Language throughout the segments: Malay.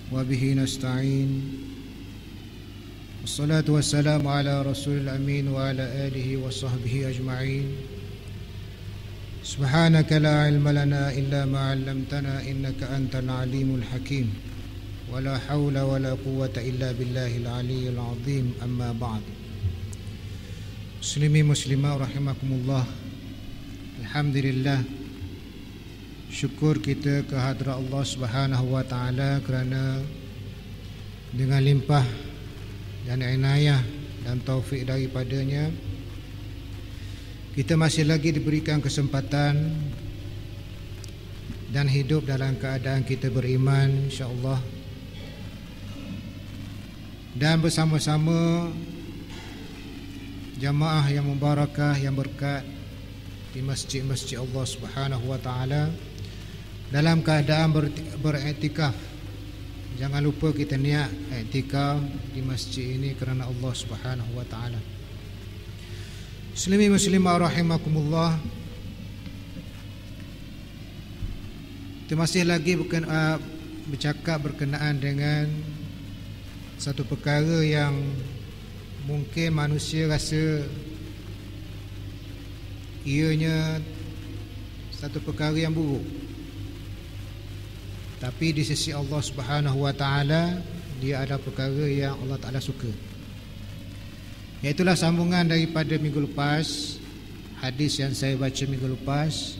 وبه نستعين والصلاة والسلام على رسول الأمين وعلى آله وصحبه أجمعين سبحانك لا علم لنا إلا ما علمتنا إنك أنت العليم الحكيم ولا حول ولا قوة إلا بالله العلي العظيم أما بعد. Muslimin muslimat rahimakumullah. Alhamdulillah, syukur kita kehadrat Allah Subhanahu wa taala kerana dengan limpah dan inayah dan taufik daripadanya kita masih lagi diberikan kesempatan dan hidup dalam keadaan kita beriman, insya-Allah, dan bersama-sama jamaah yang mubarakah, yang berkat di masjid-masjid Allah Subhanahu wa taala dalam keadaan beriktikaf. Jangan lupa kita niat iktikaf di masjid ini kerana Allah Subhanahu wa taala. Muslimin muslimah rahimakumullah. Kita masih lagi bercakap berkenaan dengan satu perkara yang mungkin manusia rasa ianya satu perkara yang buruk, tapi di sisi Allah Subhanahu wa taala dia ada perkara yang Allah Taala suka. Iaitulah sambungan daripada minggu lepas, hadis yang saya baca minggu lepas.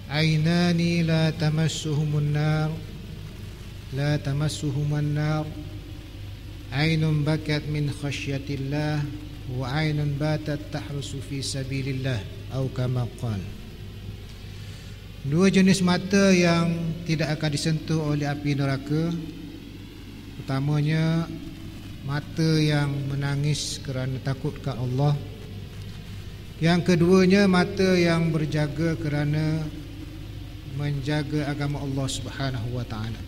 Ainani la tamassuhumun nar, la tamassuhumun nar, ainun bakat min khasyatillah wa ainun batat tahrusu fi sabilillah atau kama qala. Dua jenis mata yang tidak akan disentuh oleh api neraka. Pertamanya, mata yang menangis kerana takut kepada Allah. Yang keduanya, mata yang berjaga kerana menjaga agama Allah Subhanahu wa taala.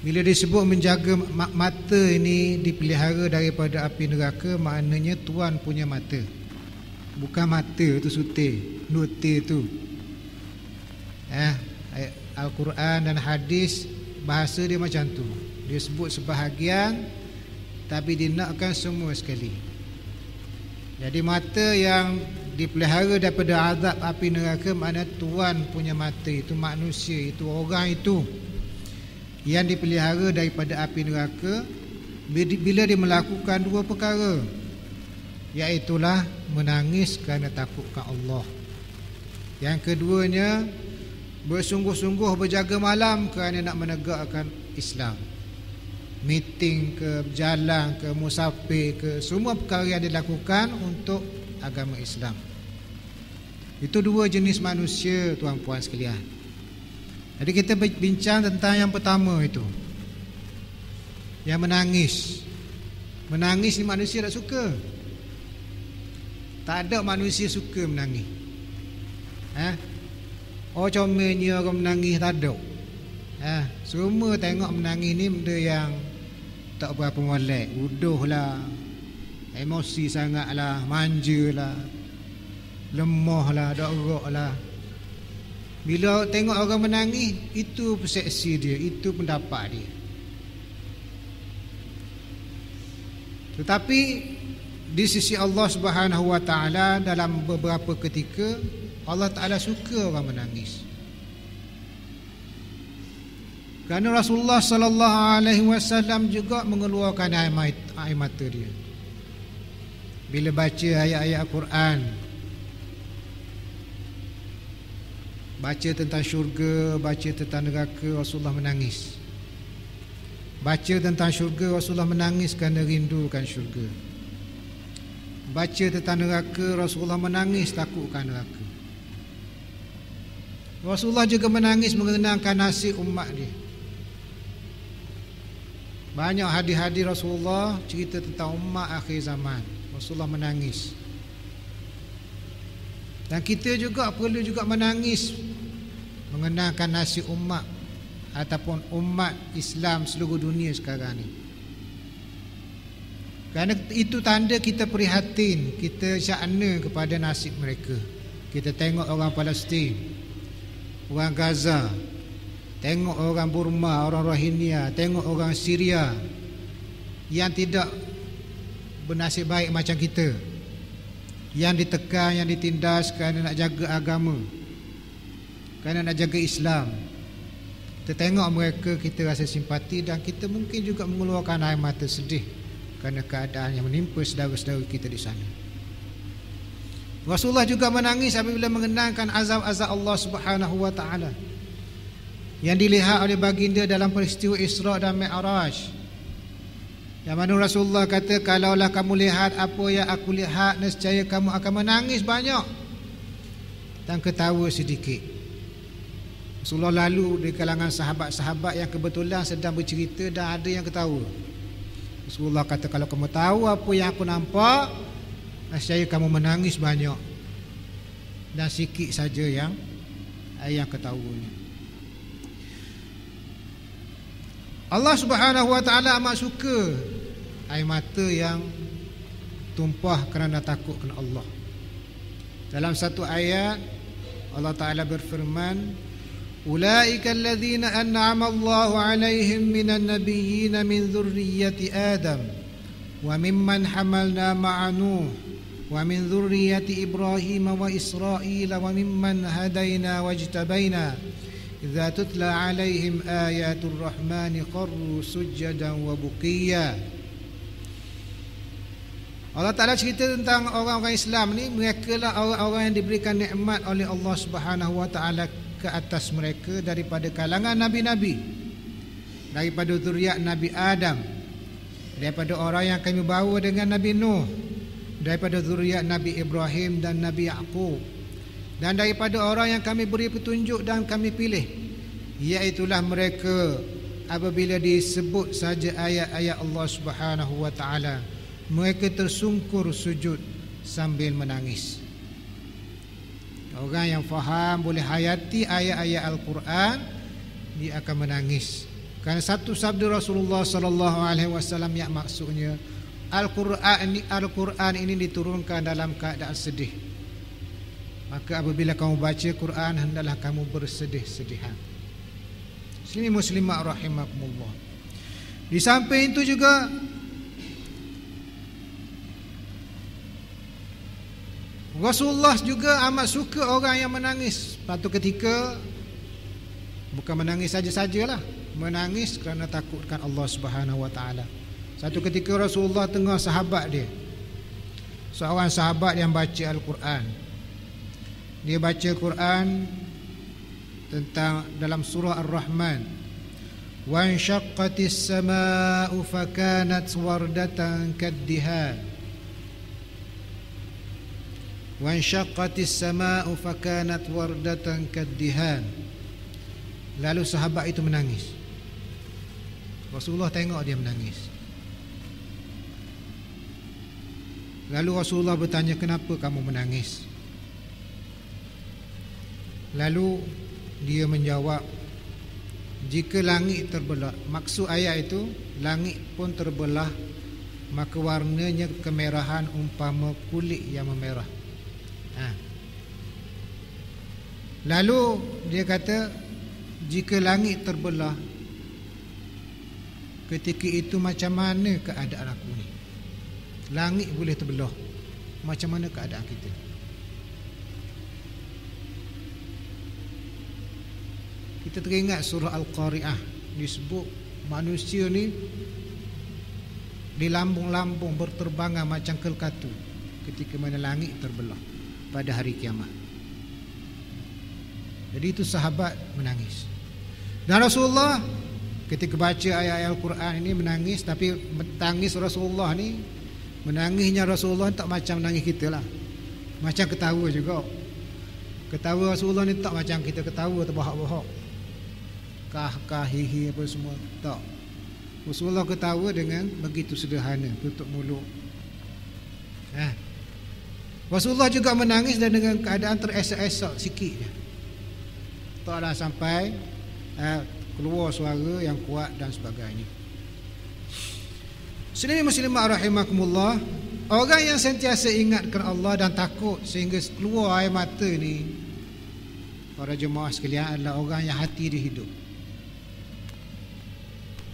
Bila disebut menjaga mata ini dipelihara daripada api neraka, maknanya Tuhan punya mata. Bukan mata tu sutir, nutir tu. Al-Quran dan hadis bahasa dia macam tu. Dia sebut sebahagian tapi dinakkan semua sekali. Jadi mata yang dipelihara daripada azab api neraka, makna Tuhan punya mata itu, manusia itu, orang itu yang dipelihara daripada api neraka bila dia melakukan dua perkara, iaitulah menangis kerana takut ke Allah. Yang keduanya, bersungguh-sungguh berjaga malam kerana nak menegakkan Islam. Meeting ke, berjalan ke, musafir ke, semua perkara yang dilakukan untuk agama Islam. Itu dua jenis manusia, tuan-puan sekalian. Jadi kita bincang tentang yang pertama itu, yang menangis. Menangis ni manusia tak suka. Tak ada manusia suka menangis. Oh, comelnya orang menangis, tak ada. Semua tengok menangis ni benda yang tak berapa molek. Uduh lah, emosi sangat lah, manja lah, lemah lah, dok lah. Bila tengok orang menangis, itu persepsi dia, itu pendapat dia. Tetapi di sisi Allah Subhanahu wa taala, dalam beberapa ketika Allah Taala suka orang menangis. Kerana Rasulullah sallallahu alaihi wasallam juga mengeluarkan air mata dia bila baca ayat-ayat Al-Quran, baca tentang syurga, baca tentang neraka, Rasulullah menangis. Baca tentang syurga, Rasulullah menangis kerana rindukan syurga. Baca tentang neraka, Rasulullah menangis takutkan neraka. Rasulullah juga menangis mengenangkan nasib umat dia. Banyak hadis-hadis Rasulullah cerita tentang umat akhir zaman. Rasulullah menangis. Dan kita juga perlu juga menangis mengenangkan nasib umat ataupun umat Islam seluruh dunia sekarang ni. Kerana itu tanda kita prihatin, kita syakna kepada nasib mereka. Kita tengok orang Palestin, orang Gaza, Tengok orang Burma, orang Rohingya, tengok orang Syria yang tidak bernasib baik macam kita, yang ditekan, yang ditindas kerana nak jaga agama, kerana nak jaga Islam. Kita tengok mereka, kita rasa simpati, dan kita mungkin juga mengeluarkan air mata sedih kerana keadaan yang menimpa saudara-saudara kita di sana. Rasulullah juga menangis apabila mengenangkan azab-azab Allah Subhanahu wa taala yang dilihat oleh baginda dalam peristiwa Isra dan Mi'raj. Yang mana Rasulullah kata, kalaulah kamu lihat apa yang aku lihat, nescaya kamu akan menangis banyak dan ketawa sedikit. Rasulullah lalu di kalangan sahabat-sahabat yang kebetulan sedang bercerita dan ada yang ketawa. Rasulullah kata, kalau kamu tahu apa yang aku nampak, nescaya kamu menangis banyak dan sikit saja yang ketawanya. Allah Subhanahu wa taala amat suka air mata yang tumpah kerana takut kepada Allah. Dalam satu ayat Allah Taala berfirman, ulaika alladzina an'ama Allahu 'alaihim minan nabiyyin min dzurriyyati Adam wa mimman hamalna ma'a Nuh wa min dzurriyyati Ibrahim wa Israil wa mimman hadaina wajtabaina idza tutla 'alaihim ayatul rahmani qarru sujadan wa buqiya. Allah Ta'ala cerita tentang orang-orang Islam ni, mereka lah orang-orang yang diberikan nikmat oleh Allah Subhanahu wa taala ke atas mereka daripada kalangan nabi-nabi, daripada zuriat Nabi Adam, daripada orang yang kami bawa dengan Nabi Nuh, daripada zuriat Nabi Ibrahim dan Nabi Yaqub, dan daripada orang yang kami beri petunjuk dan kami pilih, iaitulah mereka apabila disebut saja ayat-ayat Allah Subhanahu wa taala, mereka tersungkur sujud sambil menangis. Orang yang faham, boleh hayati ayat-ayat Al-Quran, dia akan menangis. Kerana satu sabda Rasulullah sallallahu alaihi wasallam yang maksudnya Al-Quran ini diturunkan dalam keadaan sedih. Maka apabila kamu baca Quran, hendaklah kamu bersedih-sedihan. Muslimin muslimat rahimakumullah. Di samping itu juga Rasulullah juga amat suka orang yang menangis. Satu ketika, bukan menangis saja-sajalah, menangis kerana takutkan Allah Subhanahu wa taala. Satu ketika Rasulullah tengah sahabat dia, seorang sahabat yang baca Al-Quran. Dia baca Quran tentang dalam surah Ar-Rahman, wa anshaqqatis samaa'u fakanat wardatan kaddihan, wa anshaqqatis samaa'u fakanat wardatan kaddihan. Lalu sahabat itu menangis. Rasulullah tengok dia menangis. Lalu Rasulullah bertanya, kenapa kamu menangis? Lalu dia menjawab, jika langit terbelah, maksud ayat itu, langit pun terbelah, maka warnanya kemerahan umpama kulit yang memerah. Lalu dia kata, jika langit terbelah, ketika itu macam mana keadaan aku ni? Langit boleh terbelah, macam mana keadaan kita? Kita teringat surah Al-Qari'ah, disebut manusia ni di lambung-lambung berterbangan macam kelkatu ketika mana langit terbelah pada hari kiamat. Jadi itu sahabat menangis. Dan Rasulullah ketika baca ayat-ayat Al-Quran ini menangis. Tapi tangis Rasulullah ni, menangisnya Rasulullah tak macam menangis kita lah, macam ketawa juga. Ketawa Rasulullah ni tak macam kita ketawa terbahak-bahak, kah hihi apa semua, tak. Rasulullah ketawa dengan begitu sederhana, tutup mulut. Rasulullah juga menangis dan dengan keadaan teresak-esak sikit je, taklah sampai keluar suara yang kuat dan sebagainya. Muslimin muslimat rahimakumullah, orang yang sentiasa ingatkan Allah dan takut sehingga keluar air mata ni, para jemaah sekalian, adalah orang yang hati dia hidup.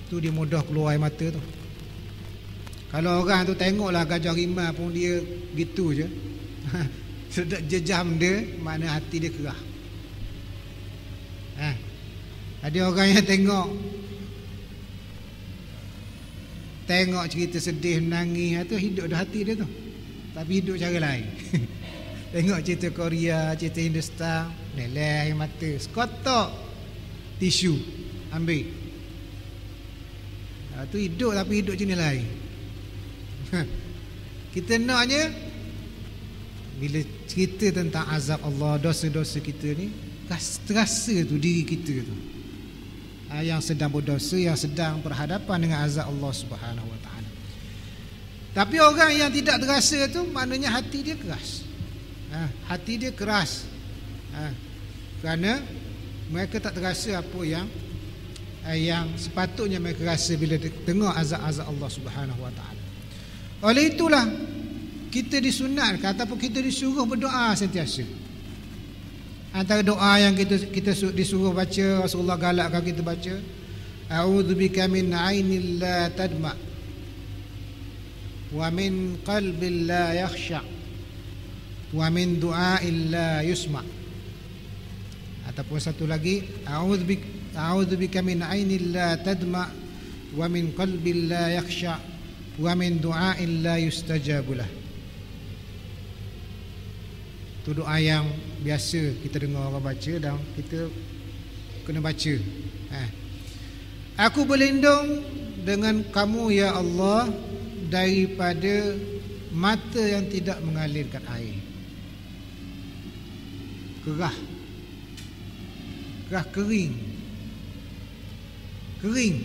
Tu dia mudah keluar air mata tu. Kalau orang tu tengoklah gajah rimau pun dia gitu je. Sudah jejam dia, makna hati dia kerah. Ada orang yang tengok cerita sedih, menangis, tu hidup dah hati dia tu. Tapi hidup cara lain. Tengok cerita Korea, cerita Hindustan, neleh air mata, sekotok tisu ambil. Tu hidup tapi hidup jenis lain. Kita naknya bila cerita tentang azab Allah, dosa-dosa kita ni, terasa tu diri kita tu yang sedang berdosa, yang sedang berhadapan dengan azab Allah Subhanahu Wa Taala. Tapi orang yang tidak terasa tu, maknanya hati dia keras. Hati dia keras. Kerana mereka tak terasa apa yang sepatutnya mereka rasa bila tengok azab-azab Allah Subhanahu Wa Taala. Oleh itulah kita disunatkan ataupun kita disuruh berdoa sentiasa. Antara doa yang kita disuruh baca, Rasulullah galakkan kita baca, a'udzubika min 'ainil la tadma wa min qalbil la yakhsha wa min du'ail la yusma. Ataupun satu lagi, a'udzubika min 'ainil la tadma wa min qalbil la yakhsha wa min du'ail la yustajabulah. Itu doa yang biasa kita dengar orang baca dan kita kena baca. Aku berlindung dengan kamu ya Allah daripada mata yang tidak mengalirkan air. Kerah kering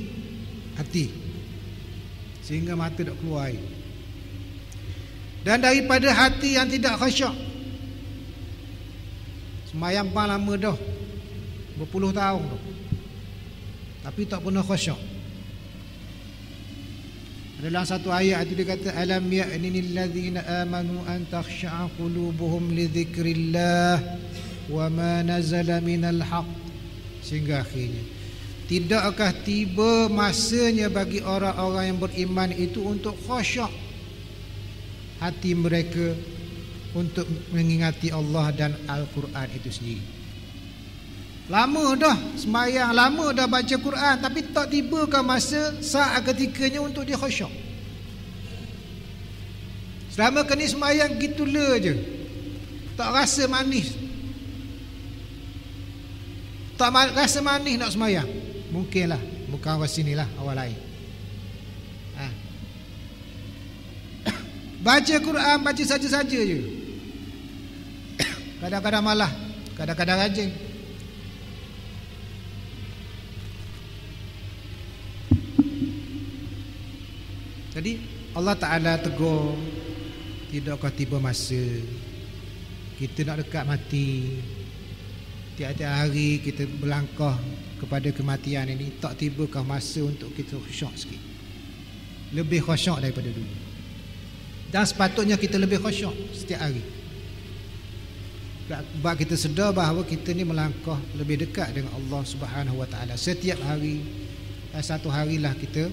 hati sehingga mata tak keluar air. Dan daripada hati yang tidak khusyuk. Semayang pun lama dah, berpuluh tahun dah, tapi tak pernah khusyuk. Dalam satu ayat itu dia kata, alam ya'nil ladzina amanu an takhsha'a qulubuhum li dzikrillah wa ma nazala minal haqq, sehingga akhirnya. Tidakkah tiba masanya bagi orang-orang yang beriman itu untuk khusyuk hati mereka untuk mengingati Allah dan Al-Quran itu sendiri. Lama dah semayang, lama dah baca Quran, tapi tak tibakah masa saat ketikanya untuk dia khusyuk. Selama kini semayang gitulah je, tak rasa manis, tak rasa manis nak semayang. Mungkinlah bukan orang sinilah, orang lain. Baca Quran, baca saja-saja je. Kadang-kadang malah, kadang-kadang rajin. Jadi Allah Ta'ala tegur, tidakkah tiba masa kita nak dekat mati, tiap-tiap hari kita berlangkah kepada kematian ini, tak tibakah masa untuk kita khusyuk sikit, lebih khusyuk daripada dulu. Dan sepatutnya kita lebih khusyuk setiap hari, sebab kita sedar bahawa kita ni melangkah lebih dekat dengan Allah Subhanahu Wa Taala. Setiap hari, satu harilah kita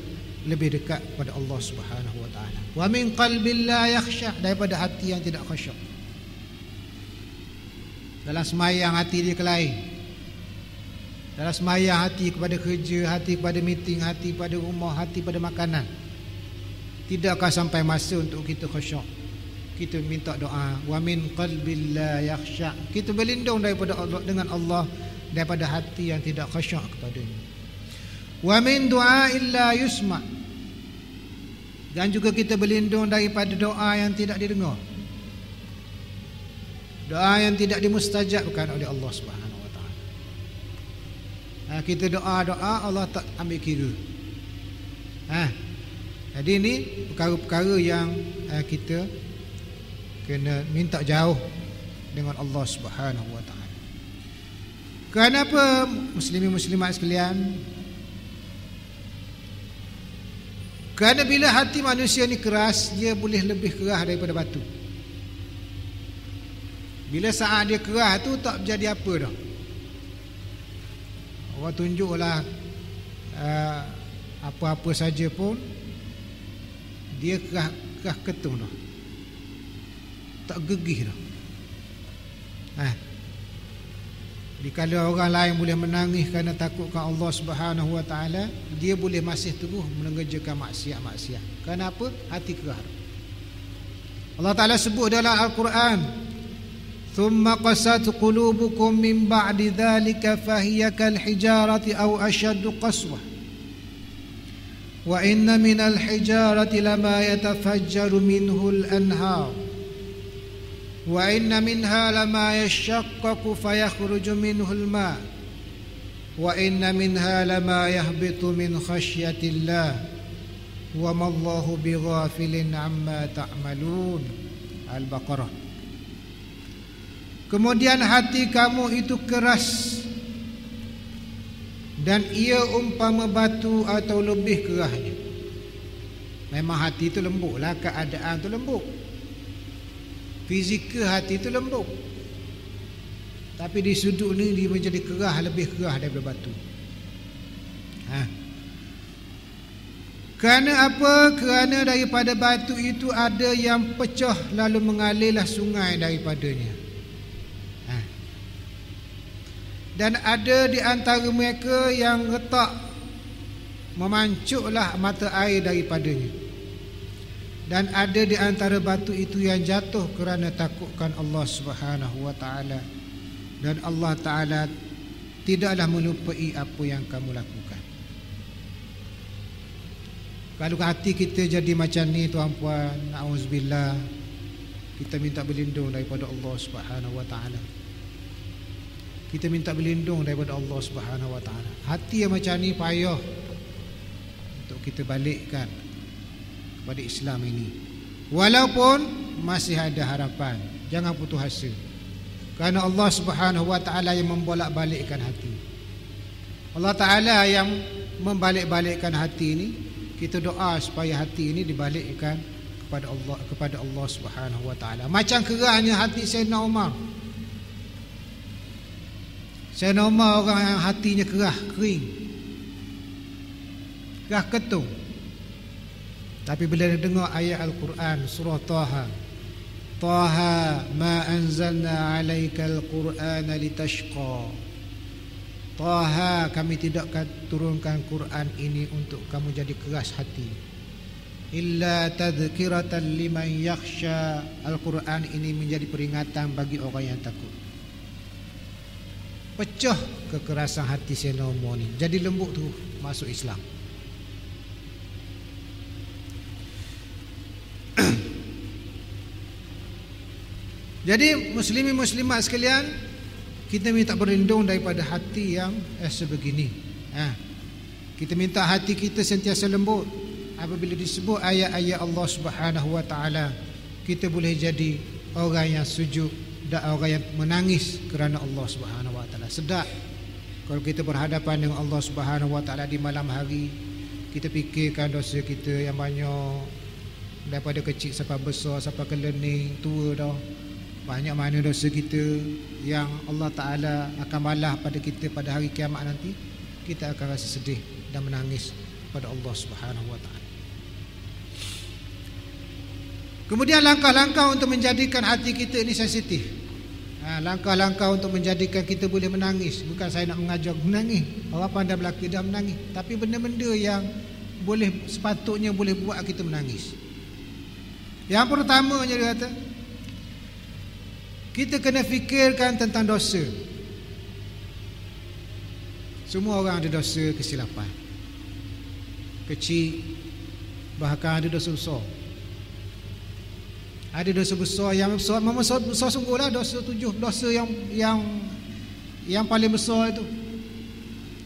lebih dekat kepada Allah Subhanahu Wa Taala. Wa min qalbil la yakhsha, daripada hati yang tidak khusyuk. Dalam semayang hati dia kelain, dalam semayang hati kepada kerja, hati kepada meeting, hati pada rumah, hati pada makanan. Tidakkah sampai masa untuk kita khusyuk? Kita minta doa, wa min qalbil la yakhsha, kita berlindung daripada Allah, dengan Allah, daripada hati yang tidak khusyuk kepadanya. Wa min du'ail la yusma, dan juga kita berlindung daripada doa yang tidak didengar, doa yang tidak dimustajabkan oleh Allah Subhanahu Wa Taala. Kita doa-doa Allah tak ambil kira. Jadi ini perkara-perkara yang kita kena minta jauh dengan Allah Subhanahu Wa Taala. Kenapa muslimin muslimat sekalian? Kerana bila hati manusia ni keras, dia boleh lebih keras daripada batu. Bila saat dia keras tu tak jadi apa dah. Orang tunjuklah apa-apa saja pun dia kerah ketung dah, tak gegih dah. Jadi kalau orang lain boleh menangis kerana takutkan Allah Subhanahu Wa Taala, dia boleh masih terus mengerjakan maksiat-maksiat. Kenapa? Hati kerah. Allah Taala sebut dalam Al-Quran, "Thumma qasat qulubukum min ba'di dhalika fahiya kal hijarati aw ashaddu qaswah. Wa inna minal hijarati lama yatafajjaru minhu al-anhar. Wa inna minha lama yashaqqaqu fayakhruju minhu al-ma'. Wa inna minha lama yahbitu min khashyatillah. Wa ma Allahu bighafilin amma ta'malun." Al-Baqarah. Kemudian hati kamu itu keras, dan ia umpama batu atau lebih kerasnya. Memang hati itu lembutlah, keadaan itu lembut, fizikal hati itu lembut, tapi di sudut ni dia menjadi keras, lebih keras daripada batu. Kerana apa? Kerana daripada batu itu ada yang pecah lalu mengalirlah sungai daripadanya. Dan ada di antara mereka yang retak, memancuklah mata air daripadanya. Dan ada di antara batu itu yang jatuh kerana takutkan Allah Subhanahu Wa Taala. Dan Allah Taala tidaklah melupai apa yang kamu lakukan. Kalau hati kita jadi macam ni, tuan-puan, na'udzubillah, kita minta berlindung daripada Allah Subhanahu Wa Taala. Kita minta berlindung daripada Allah Subhanahu Wa Taala. Hati yang macam ni payah untuk kita balikkan kepada Islam ini. Walaupun masih ada harapan, jangan putus asa. Kerana Allah Subhanahu Wa Taala yang membolak-balikkan hati. Allah Taala yang membalik-balikkan hati ini. Kita doa supaya hati ini dibalikkan kepada Allah Subhanahu Wa Taala. Macam kerahnya hati Sayyidina Umar. Sayyidina Umar orang yang hatinya kerah, kering, kerah ketung. Tapi bila dia dengar ayat Al-Quran surah Taha, Taha ma anzalna alaikal Qur'ana litashqa. Taha, kami tidak turunkan Quran ini untuk kamu jadi keras hati. Illa tadhkiratan liman yakhsha. Al-Quran ini menjadi peringatan bagi orang yang takut. Pecah kekerasan hati Sayyidina Umar ni, jadi lembut tu masuk Islam. Jadi muslimin muslimat sekalian, kita minta berlindung daripada hati yang sebegini. Kita minta hati kita sentiasa lembut. Apabila disebut ayat-ayat Allah Subhanahu Wa Taala, kita boleh jadi orang yang sujud dan orang yang menangis kerana Allah Subhanahu Wa Taala. Sedap kalau kita berhadapan dengan Allah Subhanahu Wa Taala di malam hari, kita fikirkan dosa kita yang banyak, daripada kecil sampai besar, sampai ke learning, tua dah. Banyak mana dosa kita yang Allah Ta'ala akan balas pada kita pada hari kiamat nanti. Kita akan rasa sedih dan menangis pada Allah Subhanahu Wa Ta'ala. Kemudian langkah-langkah untuk menjadikan hati kita ini sensitif. Langkah-langkah untuk menjadikan kita boleh menangis. Bukan saya nak mengajar menangis, orang pandai belaka dah menangis, tapi benda-benda yang boleh, sepatutnya boleh buat kita menangis. Yang pertamanya dia kata, kita kena fikirkan tentang dosa. Semua orang ada dosa kesilapan, kecil, bahkan ada dosa besar. Ada dosa besar yang besar sungguhlah. Dosa 7 dosa yang paling besar itu: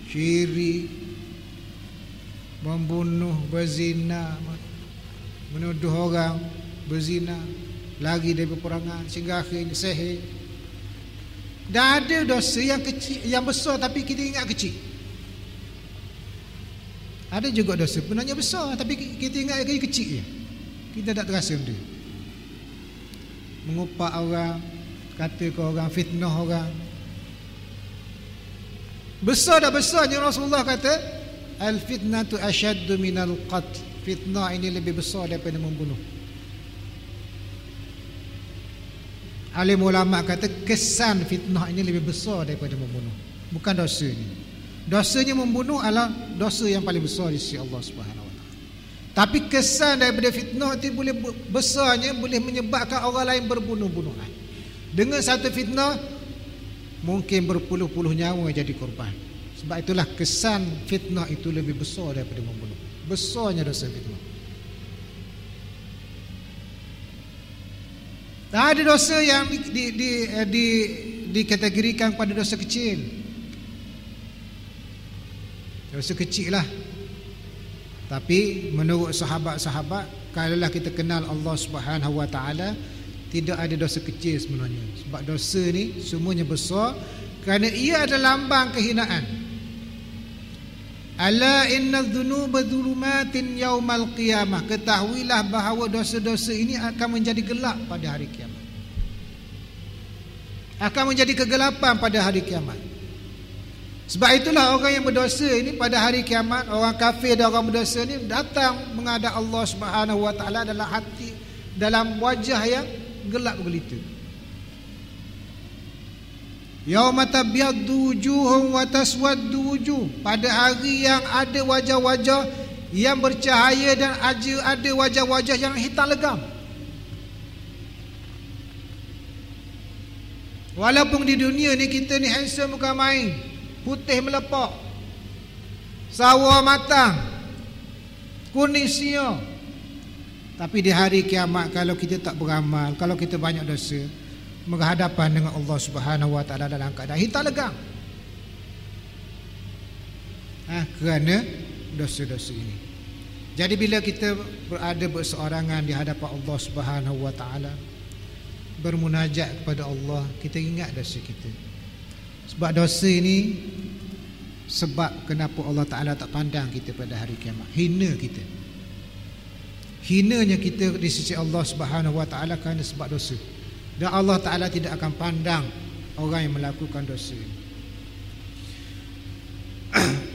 syirik, membunuh, berzina, menuduh orang berzina, lari dari peperangan, sehingga akhirnya sihir. Dan ada dosa yang kecil, yang besar tapi kita ingat kecil. Ada juga dosa sebenarnya besar tapi kita ingat kecil je. Kita tak terasa benda. Mengupak orang, kata ke orang, fitnah orang. Besar dah besarnya Rasulullah kata, al-fitnatu asyaddu minal qatl. Fitnah ini lebih besar daripada membunuh. Alim ulama kata kesan fitnah ini lebih besar daripada membunuh. Bukan dosanya. Dosanya membunuh adalah dosa yang paling besar di sisi Allah Subhanahu wa taala. Tapi kesan daripada fitnah itu boleh besarnya, boleh menyebabkan orang lain berbunuh-bunuhan. Dengan satu fitnah mungkin berpuluh-puluh nyawa jadi korban. Sebab itulah kesan fitnah itu lebih besar daripada membunuh. Besarnya dosa fitnah. Tak ada dosa yang dikategorikan pada dosa kecil. Dosa kecil lah. Tapi menurut sahabat-sahabat, kalaulah kita kenal Allah Subhanahu wa taala, tidak ada dosa kecil sebenarnya. Sebab dosa ni semuanya besar, kerana ia adalah lambang kehinaan. Ala inna dhunuba dhulumatin yaumal qiyamah. Ketahuilah bahawa dosa-dosa ini akan menjadi gelap pada hari kiamat. Akan menjadi kegelapan pada hari kiamat. Sebab itulah orang yang berdosa ini pada hari kiamat, orang kafir dan orang berdosa ini datang menghadap Allah Subhanahu wa taala dalam hati, dalam wajah yang gelap gelita. Yauma tabyaddu wujuhum wa taswaddu wujuh. Pada hari yang ada wajah-wajah yang bercahaya dan ada wajah-wajah yang hitam legam. Walaupun di dunia ni kita ni handsome bukan main, putih melepak, sawo matang, kuning sia. Tapi di hari kiamat kalau kita tak beramal, kalau kita banyak dosa, berhadapan dengan Allah Subhanahu wa taala dalam keadaan hitam legam. Kerana dosa-dosa ini. Jadi bila kita berada berseorangan di hadapan Allah Subhanahu wa taala, bermunajat kepada Allah, kita ingat dosa kita. Sebab dosa ini sebab kenapa Allah Taala tak pandang kita pada hari kiamat. Hina kita. Hinanya kita di sisi Allah Subhanahu wa taala kerana sebab dosa. Dan Allah Taala tidak akan pandang orang yang melakukan dosa ini.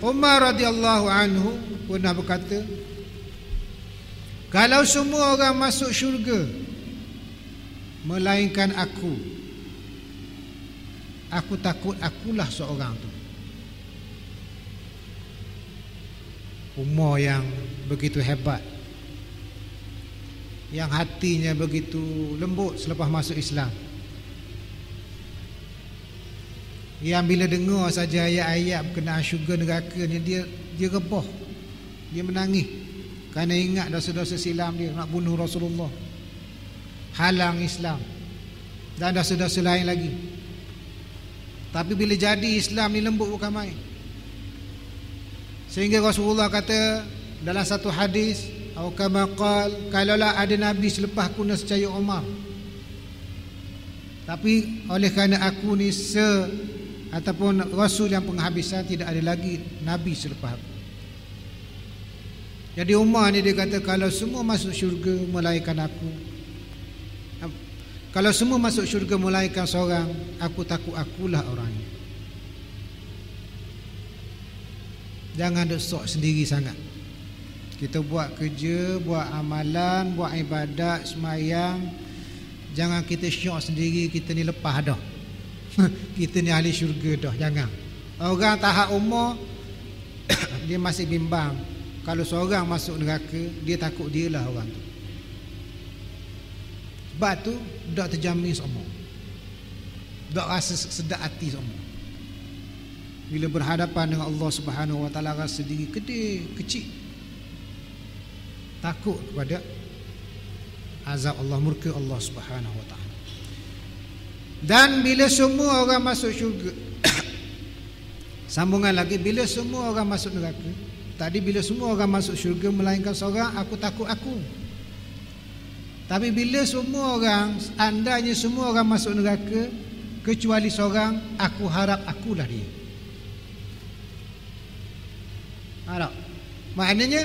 Umar radhiyallahu anhu pernah berkata, kalau semua orang masuk syurga melainkan aku takut akulah seorang tu. Umar yang begitu hebat, yang hatinya begitu lembut selepas masuk Islam, yang bila dengar saja ayat-ayat berkenaan syurga neraka ni, dia rebah, dia menangis kerana ingat dosa-dosa silam dia, nak bunuh Rasulullah, halang Islam dan dosa-dosa lain lagi. Tapi bila jadi Islam ni lembut bukan main. Sehingga Rasulullah kata dalam satu hadis, atau kama qal, kalaulah ada nabi selepas aku nescaya Umar, tapi oleh kerana aku ni ataupun rasul yang penghabisan, tidak ada lagi nabi selepas aku. Jadi Umar ni dia kata, kalau semua masuk syurga melainkan aku, kalau semua masuk syurga melainkan seorang, aku takut akulah orangnya. Jangan duk sok sendiri sangat. Kita buat kerja, buat amalan, buat ibadat, semayang, jangan kita syok sendiri kita ni lepas dah. Kita ni ahli syurga dah, jangan. Orang tahap umur dia masih bimbang. Kalau seorang masuk neraka, dia takut dialah orang tu. Sebab tu dak terjamin semua, dak rasa sedap hati semua. Bila berhadapan dengan Allah Subhanahu wa taala, rasa diri kecil, takut kepada azab Allah, murka Allah Subhanahu wa taala. Dan bila semua orang masuk syurga sambungan lagi, bila semua orang masuk neraka, tadi bila semua orang masuk syurga melainkan seorang, aku takut aku. Tapi bila semua orang, andainya semua orang masuk neraka kecuali seorang, aku harap akulah dia. Harap. Maknanya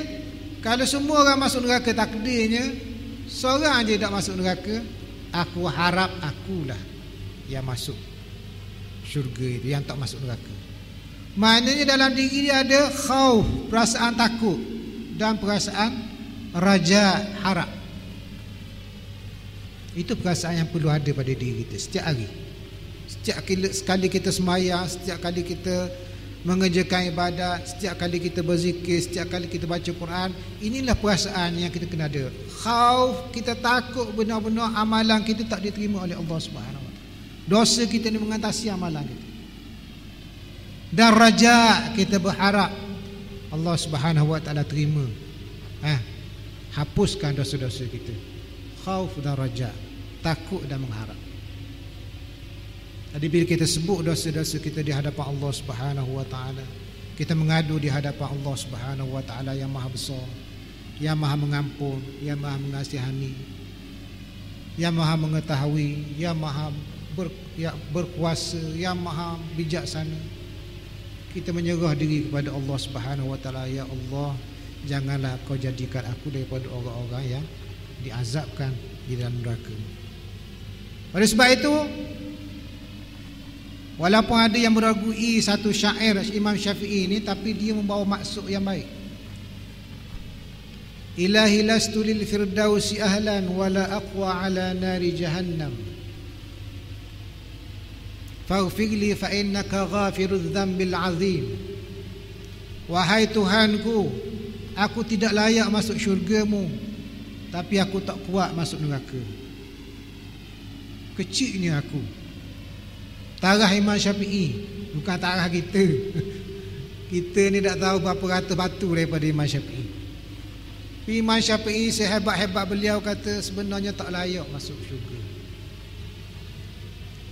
kalau semua orang masuk neraka, takdirnya seorang aja tak masuk neraka, aku harap akulah yang masuk syurga itu, yang tak masuk neraka. Maknanya dalam diri dia ada khauf, perasaan takut, dan perasaan raja, harap. Itu perasaan yang perlu ada pada diri kita setiap hari. Setiap kali kita sembahyang, setiap kali kita mengerjakan ibadat, setiap kali kita berzikir, setiap kali kita baca Quran, inilah perasaan yang kita kena ada. Khauf, kita takut benar-benar amalan kita tak diterima oleh Allah Subhanahu Wa Taala. Dosa kita ni mengatasi amalan kita. Dan raja, kita berharap Allah Subhanahu Wa Taala terima. Hapuskan dosa-dosa kita. Khauf dan raja, takut dan mengharap. Jadi bila kita sebut dosa-dosa kita di hadapan Allah Subhanahu Wa Taala, kita mengadu di hadapan Allah Subhanahu Wa Taala yang Maha Besar, yang Maha Mengampun, yang Maha Mengasihani, yang Maha Mengetahui, yang Maha berkuasa, yang Maha Bijaksana. Kita menyerah diri kepada Allah Subhanahu Wa Taala. Ya Allah, janganlah kau jadikan aku daripada orang-orang yang diazabkan di dalam neraka. Oleh sebab itu, walaupun ada yang meragui satu syair Imam Syafi'i ini, tapi dia membawa maksud yang baik. Ilahi lastu lil firdausi ahlan wala aqwa ala nari jahannam faghfirli fa innaka ghafirudz dzambil azim. Wahai Tuhanku, aku tidak layak masuk syurga-Mu, tapi aku tak kuat masuk neraka. Kecilnya aku. Tarah Imam Syafi'i, bukan tarah kita. Kita ni tak tahu berapa ratus batu daripada Imam Syafi'i. Imam Syafi'i sehebat-hebat beliau kata sebenarnya tak layak masuk syurga.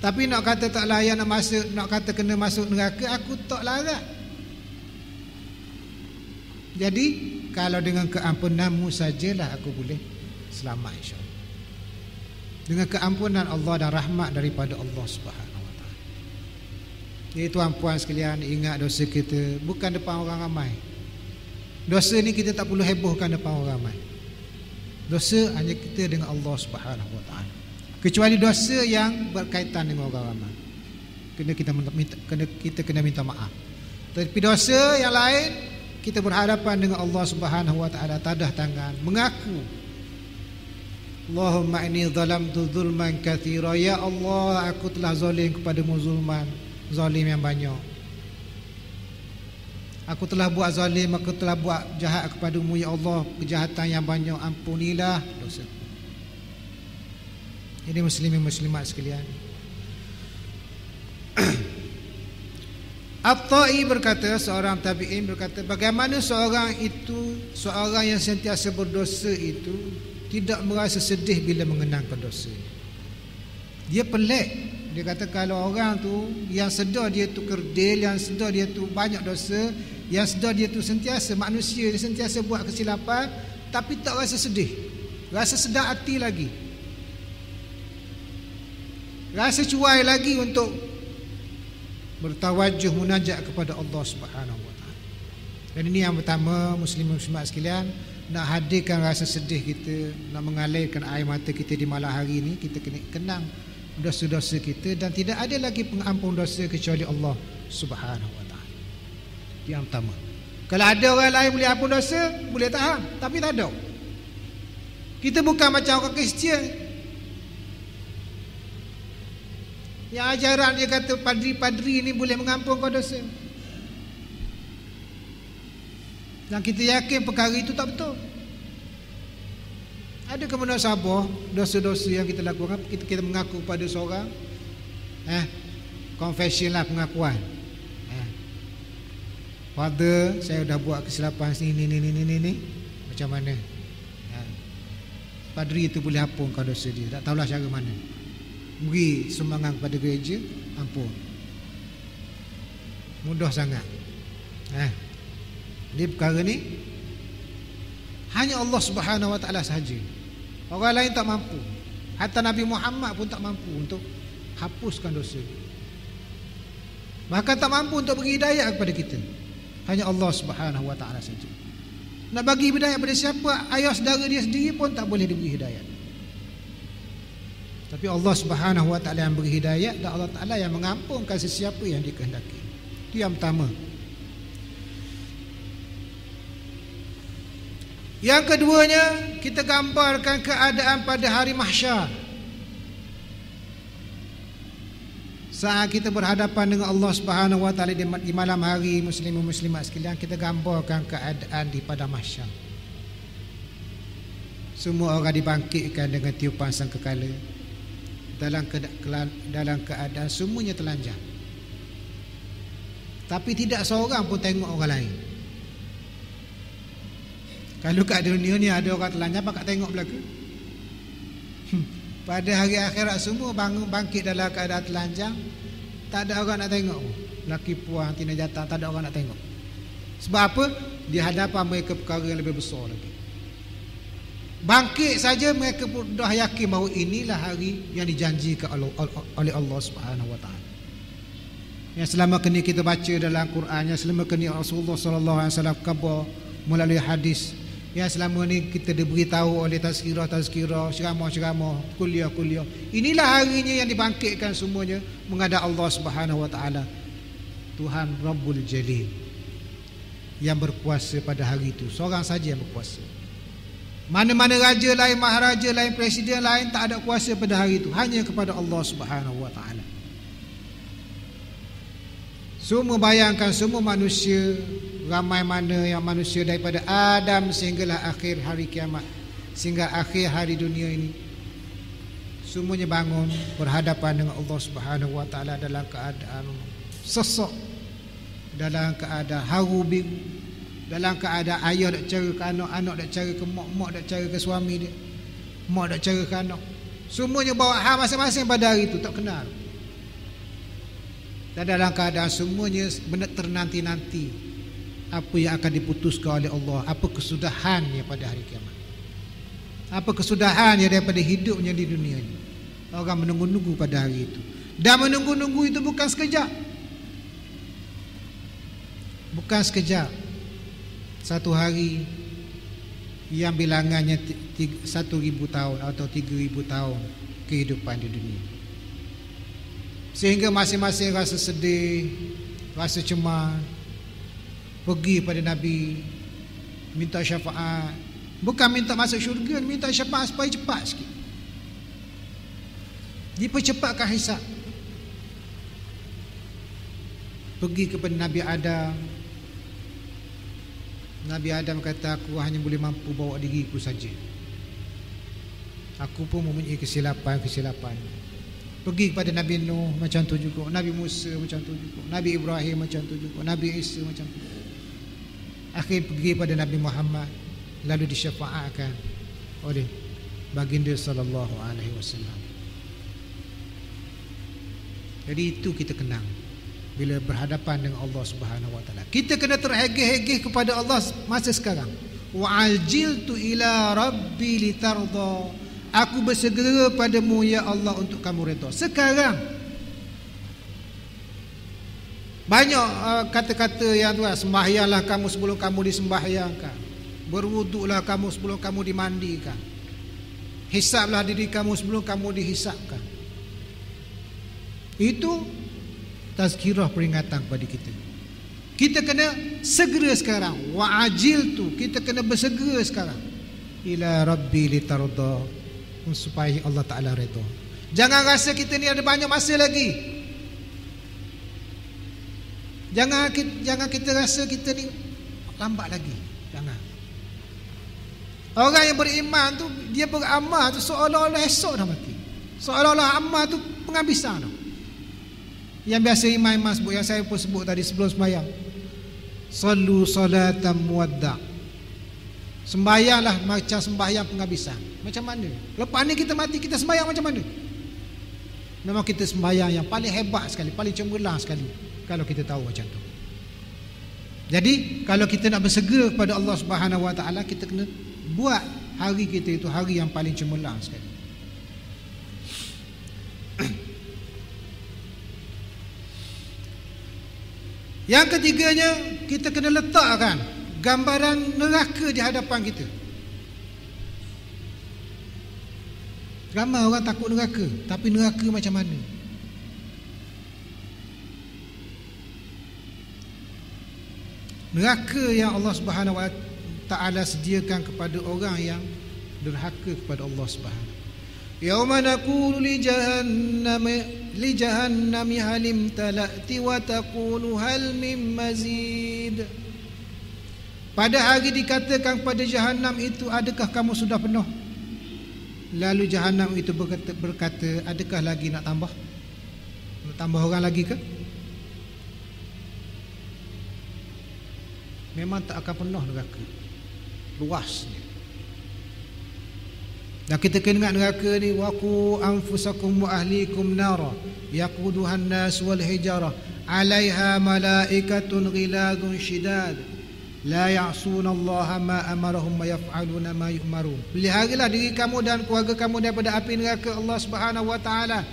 Tapi nak kata tak layak nak kata kena masuk neraka, aku tak larat. Jadi kalau dengan keampunan-Mu sajalah aku boleh selamat, insya-Allah. Dengan keampunan Allah dan rahmat daripada Allah Subhanahu Wa Taala. Jadi tuan-puan sekalian, ingat dosa kita bukan depan orang ramai. Dosa ni kita tak perlu hebohkan depan orang ramai. Dosa hanya kita dengan Allah Subhanahu Wa Taala. Kecuali dosa yang berkaitan dengan orang ramai, kita kena minta maaf. Tapi dosa yang lain, kita berhadapan dengan Allah Subhanahu Wa Taala, tadah tangan, mengaku, Allahumma inni zalamtu zulman katsira. Ya Allah, aku telah zalim kepadamu zalim yang banyak. Aku telah buat zalim, aku telah buat jahat kepadamu ya Allah, kejahatan yang banyak, ampunilah dosa. Ini muslimin muslimat sekalian. At-Ta'i berkata, seorang tabi'in berkata, bagaimana seorang yang sentiasa berdosa itu tidak merasa sedih bila mengenang dosa. Dia pelik. Dia kata kalau orang tu yang sedar dia tu kerdil, yang sedar dia tu banyak dosa, yang sedar dia tu sentiasa manusia, dia sentiasa buat kesilapan, tapi tak rasa sedih, rasa sedar hati lagi, rasa cuai lagi untuk bertawajuh munajat kepada Allah Subhanahu Wa Taala. Dan ini yang pertama, muslimin muslimat sekalian, nak hadirkan rasa sedih kita, nak mengalirkan air mata kita di malam hari ini, kita kena kenang dosa-dosa kita, dan tidak ada lagi pengampun dosa kecuali Allah Subhanahu Wa Taala. Yang pertama. Kalau ada orang lain boleh ampun dosa, boleh tahan, tapi tak ada. Kita bukan macam orang Kristian yang ajaran dia kata padri-padri ni boleh mengampunkan dosa. Dan kita yakin perkara itu tak betul. Ada kemunasabah dosa-dosa yang kita lakukan, kita mengaku pada seorang, confession lah, pengakuan. Father, saya dah buat kesilapan sini ni, macam mana? Padri itu boleh ampunkan dosa dia, tak tahulah cara mana. Beri sumbangan kepada gereja, ampun. Mudah sangat. Di perkara ni hanya Allah Subhanahu Wa Taala sahaja. Orang lain tak mampu. Hatta Nabi Muhammad pun tak mampu untuk hapuskan dosa. Bahkan tak mampu untuk beri hidayah kepada kita. Hanya Allah Subhanahu Wa Taala saja. Nak bagi hidayah kepada siapa, ayah saudara dia sendiri pun tak boleh diberi hidayah. Tapi Allah Subhanahu Wa Taala yang beri hidayah, dan Allah Taala yang mengampunkan sesiapa yang dikehendaki. Itu yang pertama. Yang keduanya, kita gambarkan keadaan pada hari mahsyar. Saat kita berhadapan dengan Allah Subhanahu wa taala di malam hari, muslimin muslimat sekalian, kita gambarkan keadaan di padang mahsyar. Semua orang dibangkitkan dengan tiupan sangkakala dalam keadaan semuanya telanjang. Tapi tidak seorang pun tengok orang lain. Kalau kat dunia ni ada orang telanjang, apa kat tengok belakang? Pada hari akhirat semua bangkit dalam keadaan telanjang. Tak ada orang nak tengok. Laki puan, tina jatah, tak ada orang nak tengok. Sebab apa? Di hadapan mereka perkara yang lebih besar lagi. Bangkit saja mereka pun dah yakin bahawa inilah hari yang dijanjikan oleh Allah Subhanahu wa taala. Yang selama kini kita baca dalam Quran, yang selama kini Rasulullah sallallahu alaihi wasallam khabar melalui hadis, yang selama ni kita diberitahu oleh tazkirah, ceramah-ceramah, kuliah-kuliah. Inilah harinya yang dibangkitkan semuanya menghadap Allah Subhanahu wa taala. Tuhan Rabbul Jalil yang berkuasa pada hari itu. Seorang saja yang berkuasa. Mana-mana raja lain, maharaja lain, presiden lain tak ada kuasa pada hari itu, hanya kepada Allah Subhanahu wa taala. Semua bayangkan, semua manusia, ramai mana yang manusia daripada Adam sehinggalah akhir hari kiamat, sehingga akhir hari dunia ini, semuanya bangun berhadapan dengan Allah Subhanahu wa taala dalam keadaan sesak, dalam keadaan haru biru, dalam keadaan ayah nak cara ke anak, anak nak cara ke mak, mak nak cara ke suami dia, mak nak cara ke anak. Semuanya bawa hal masing-masing pada hari itu, tak kenal. Dan dalam keadaan semuanya benar ternanti-nanti apa yang akan diputuskan oleh Allah, apa kesudahannya pada hari kiamat, apa kesudahannya daripada hidupnya di dunia ini. Orang menunggu-nunggu pada hari itu. Dan menunggu-nunggu itu bukan sekejap. Bukan sekejap. Satu hari yang bilangannya 1,000 tahun atau 3,000 tahun kehidupan di dunia. Sehingga masing-masing rasa sedih, rasa cemas, pergi pada Nabi, minta syafaat. Bukan minta masuk syurga, minta syafaat supaya cepat sikit, dipercepatkan hisab. Pergi kepada Nabi Adam. Nabi Adam kata, aku hanya boleh mampu bawa diriku saja. Aku pun mempunyai kesilapan. Pergi kepada Nabi Nuh, macam tu juga. Nabi Musa macam tu juga. Nabi Ibrahim macam tu juga. Nabi Isa macam tu. Akhir pergi pada Nabi Muhammad, lalu disyafaatkan oleh baginda sallallahu alaihi wasallam. Jadi itu kita kenang bila berhadapan dengan Allah Subhanahu wa taala. Kita kena terhegeh-hegeh kepada Allah masa sekarang. Wa ajiltu ila rabbi litarda. Aku bersegera padamu ya Allah untuk kamu redha. Sekarang banyak kata-kata yang tu, sembahyanglah kamu sebelum kamu disembahyangkan, berwuduklah kamu sebelum kamu dimandikan, hisablah diri kamu sebelum kamu dihisabkan. Itu tazkirah, peringatan kepada kita. Kita kena segera sekarang. Wa ajiltu, kita kena bersegera sekarang ila rabbi litarda, supaya Allah Ta'ala redha. Jangan rasa kita ni ada banyak masa lagi. Jangan kita rasa kita ni lambat lagi. Jangan. Orang yang beriman tu, dia beramal tu seolah-olah esok dah mati, seolah-olah amal tu penghabisan dah. Yang biasa imam sebut, yang saya pun sebut tadi sebelum sembahyang, sallu salatan muwadda'. Sembahyanglah macam sembahyang penghabisan. Macam mana? Lepas ni kita mati, kita sembahyang macam mana? Memang kita sembahyang yang paling hebat sekali, paling cemerlang sekali, kalau kita tahu macam tu. Jadi kalau kita nak bersegera kepada Allah Subhanahu wa taala, kita kena buat hari kita itu hari yang paling cemerlang sekali. Yang ketiganya, kita kena letakkan gambaran neraka di hadapan kita. Ramai orang takut neraka, tapi neraka macam mana? Neraka yang Allah Subhanahu wa Ta'ala sediakan kepada orang yang derhaka kepada Allah Subhanahu. Yauma naqulu li jahannami halim talati wa taqulu hal min mazid. Pada hari dikatakan pada Jahannam itu, adakah kamu sudah penuh? Lalu Jahannam itu berkata, adakah lagi nak tambah? Nak tambah orang lagi ke? Memang tak akan penuh neraka, luasnya. Dan kita kena ingat neraka ni, waqu anfusakum wa ahlikum nara yaquduhan nas wal hijara 'alaiha malaikatun ghiladun shidad la ya'suna Allah ma amarahum wa yaf'aluna ma yu'marun. Peliharalah diri kamu dan keluarga kamu daripada api neraka Allah Subhanahu wa taala.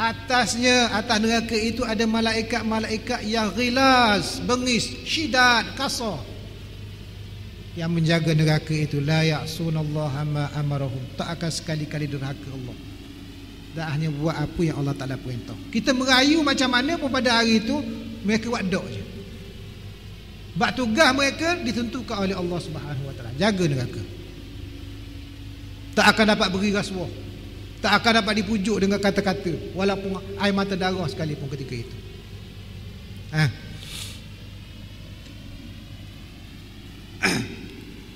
Atas neraka itu ada malaikat-malaikat yang ghilaz, bengis, syidad, kasar, yang menjaga neraka itu. La ya'sunallaha ma amarahum, tak akan sekali-kali derhaka Allah, dan hanya buat apa yang Allah Ta'ala perintah. Kita merayu macam mana pun pada hari itu, mereka buat dok je. Bak tugas mereka ditentukan oleh Allah Subhanahu wa taala, jaga neraka. Tak akan dapat beri rasuah, tak akan dapat dipujuk dengan kata-kata, walaupun air mata darah sekalipun ketika itu.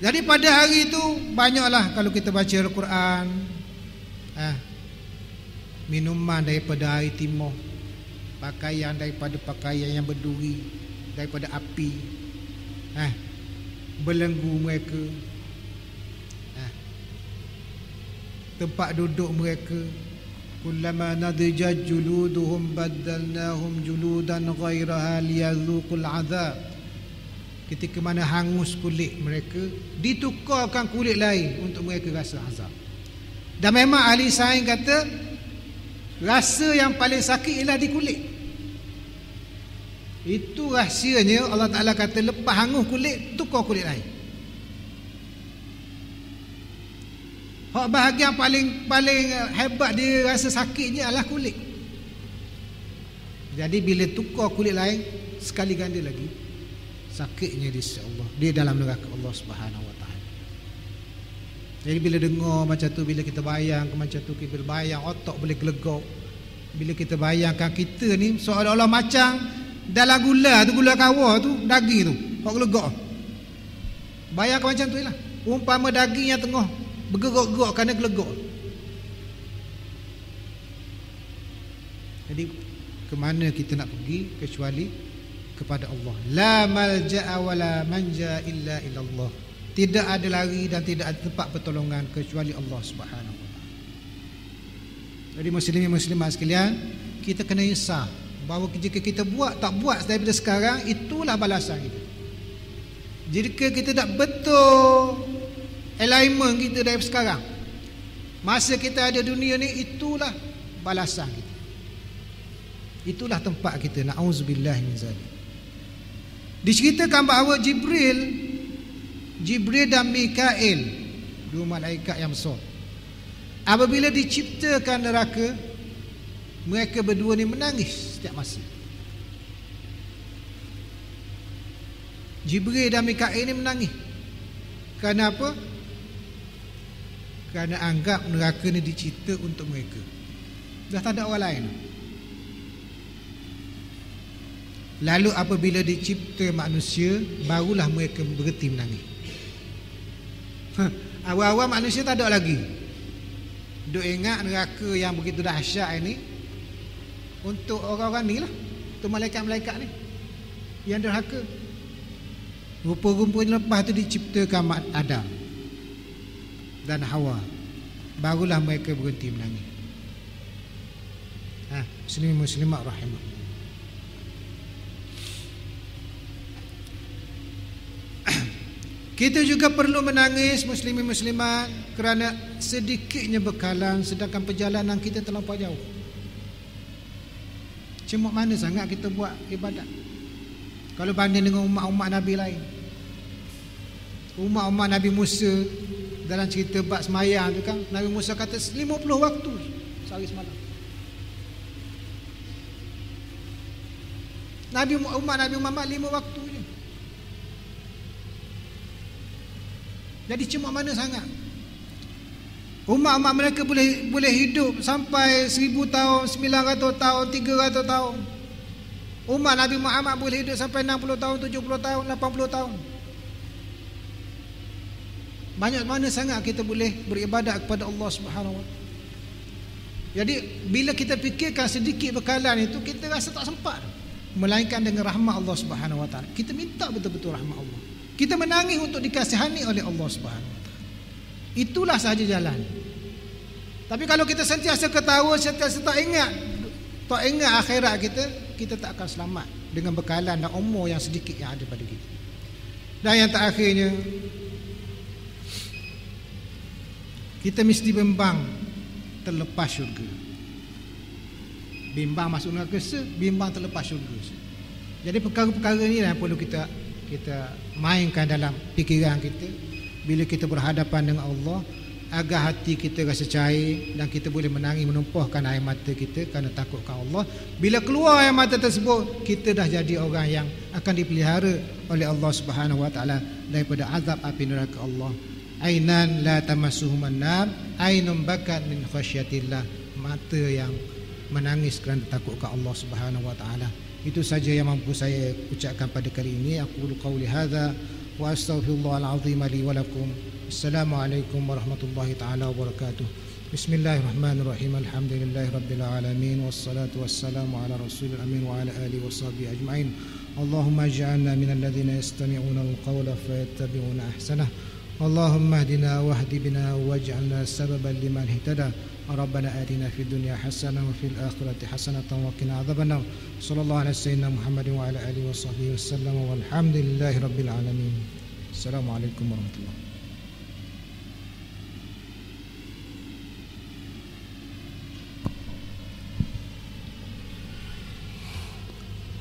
Jadi pada hari itu banyaklah kalau kita baca Al-Quran, minuman daripada air timur, pakaian daripada pakaian yang berduri, daripada api, belenggu mereka, tempat duduk mereka. Kullama nadijat juluduhum baddalnahum juludan ghairaha liyadzuqul azab. Ketika mana hangus kulit mereka, ditukarkan kulit lain untuk mereka rasa azab. Dan memang ahli sains kata rasa yang paling sakit ialah di kulit. Itu rahsianya. Allah Ta'ala kata lepas hangus kulit, tukar kulit lain. Hak bahagian paling hebat dia rasa sakitnya adalah kulit. Jadi bila tukar kulit lain, sekali ganda lagi sakitnya di sisi Allah, dia dalam neraka Allah Subhanahu wa taala. Jadi bila dengar macam tu, bila kita bayang macam tu, kita bayang otak boleh gelegok. Bila kita bayangkan kita ni seolah-olah macam dalam gula tu, gula kawar tu, daging tu, hak gelegok. Bayangkan macam tu lah. Umpama daging yang tengah bergerak-gerak kerana gelegok. Jadi ke mana kita nak pergi kecuali kepada Allah. La malja'a wa la manja illa ilallah. Tidak ada lari dan tidak ada tempat pertolongan kecuali Allah Subhanahu wa taala. Jadi muslimin muslimat sekalian, kita kena insaf bahawa jika kita tak buat daripada sekarang, itulah balasan kita. Jika kita tak betul alignment kita dari sekarang, masa kita ada dunia ni, itulah balasan kita, itulah tempat kita. Na'udzubillah min zalik. Diceritakan bahawa Jibril dan Mikail, dua malaikat yang besar, apabila diciptakan neraka, mereka berdua ni menangis setiap masa. Jibril dan Mikail ni menangis. Kerana apa? Kerana anggap neraka ni dicipta untuk mereka, dah tak ada orang lain. Lalu apabila dicipta manusia, barulah mereka berhenti menangis. Awal-awal manusia tak ada lagi. Duk ingat neraka yang begitu dahsyat ini untuk orang-orang ni lah, untuk malaikat-malaikat ni yang derhaka. Rupa-rupanya lepas tu diciptakan Adam dan Hawa, barulah mereka berhenti menangis. Muslimin muslimat rahimahullah. Kita juga perlu menangis muslimin muslimat kerana sedikitnya bekalan, sedangkan perjalanan kita terlampau jauh. Cuma mana sangat kita buat ibadat kalau banding dengan umat-umat Nabi lain. Umat-umat Nabi Musa, dalam cerita bab semayang tu kan, Nabi Musa kata 50 waktu sehari semalam. Umat Nabi Muhammad 5 waktu je. Jadi cuma mana sangat. Umat-umat mereka boleh hidup sampai 1000 tahun, 900 tahun, 300 tahun. Umat Nabi Muhammad boleh hidup sampai 60 tahun, 70 tahun, 80 tahun. Banyak mana sangat kita boleh beribadat kepada Allah Subhanahu wa taala. Jadi bila kita fikirkan sedikit bekalan itu, kita rasa tak sempat, melainkan dengan rahmat Allah Subhanahu wa taala. Kita minta betul-betul rahmat Allah. Kita menangis untuk dikasihani oleh Allah Subhanahu wa taala. Itulah sahaja jalan. Tapi kalau kita sentiasa ketawa, sentiasa tak ingat akhirat kita tak akan selamat dengan bekalan dan umur yang sedikit yang ada pada kita. Dan yang terakhirnya, kita mesti bimbang terlepas syurga. Bimbang masuk neraka, bimbang terlepas syurga. Jadi perkara-perkara ni yang perlu kita mainkan dalam fikiran kita bila kita berhadapan dengan Allah, agar hati kita rasa cair dan kita boleh menangis menumpahkan air mata kita kerana takutkan Allah. Bila keluar air mata tersebut, kita dah jadi orang yang akan dipelihara oleh Allah Subhanahu wa taala daripada azab api neraka Allah. Ainan la tamassuhuman nar, ainun bakat min khasyatillah, mata yang menangis kerana takutkan Allah Subhanahu wa taala. Itu saja yang mampu saya ucapkan pada kali ini. Aku qauli hadza wa astaghfirullahal azim li wa lakum. Assalamualaikum warahmatullahi taala wabarakatuh. Bismillahirrahmanirrahim. Alhamdulillahirabbil alamin wassalatu wassalamu ala rasulil amin wa ala alihi washabihi ajmain. Allahumma ij'alna minal ladzina yastami'una al-qawla fayattabi'una ahsanah. اللهم اهدنا واهد بنا واجعلنا سببا لمن اهتدى. ربنا آتنا في الدنيا حسنة وفي الآخرة حسنة وقنا عذاب النار. صلى الله على سيدنا محمد وعلى آله وصحبه وسلم والحمد لله رب العالمين. السلام عليكم ورحمة الله.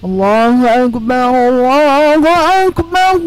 الله أكبر الله أكبر.